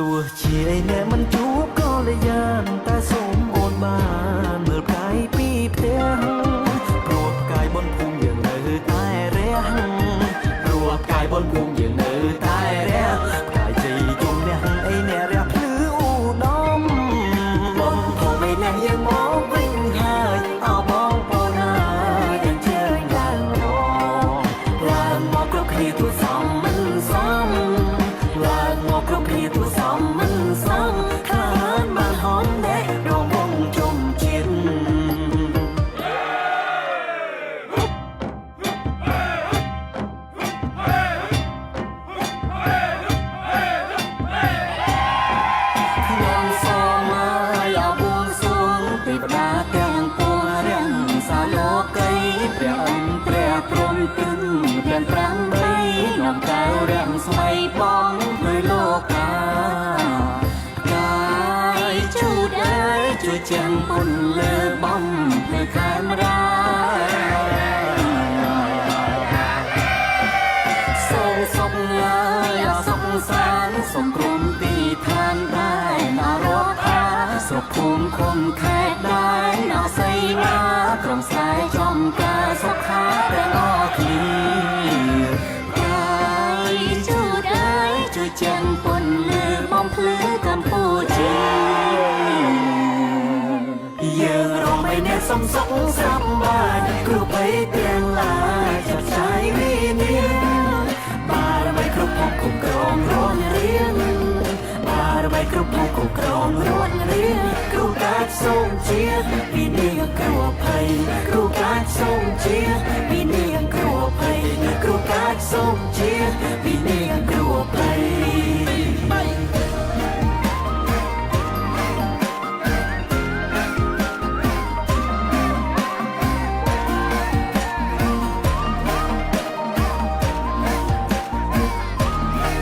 ទោះជាឯអ្នកមិនជួបក៏លែយ៉ានតែសូមអូនបានមើលផ្កាយពីផ្ទះព្រោះផ្កាយបនភូមិយើងនៅតែរះព្រោះផ្កាយបនភូមិយើងនៅតែរះផ្កាយជ័យជុំអ្នកអីអ្នករះភ្លឺឧត្តមបងភូមិអ្នកយើងមកវិញហើយអោបងប្អូនយើងជើញឡើងឡើងមកគ្រប់គ្នាទូសំមិនសំឡើងមកគ្រប់គ្នាទូសំមិនសំខានបានហមដែររងវងជុំជាតិខ្ញុំសូមឲ្យបួងសួងទេវតាទាំងពួងរាំងសាលោកីព្រះអិនព្រះព្រំទឹងទាំងប្រាំបីនាំកៅរាំងស្មៃបងដោយលោកកាជួយចាំពុនលើបំនៅខេមរាសូមសុខហើយសុខសានសូមក្រុមទីឋានដែរណារកថាស្រុកភូមិឃុំខេត្តដែរណាសីមាក្រុមស្រែចំការសុខាទាំងអស់គ្នាហើយជួយចាំពុនលើបំភ្លឺកម្ពុជាយើងរំបីអ្នកសំសុខសប្បាយគ្រប់បីទាំងឡាយចាត់ចែងវិញ្ញាណបារមីគ្រប់ភពគ្រប់គ្រងរត់រៀនបារមីគ្រប់ភពគ្រប់គ្រងរត់រៀនគ្រូកាចសូមជាវិញ្ញាណគ្រប់ភ័យគ្រូកាចសូមជា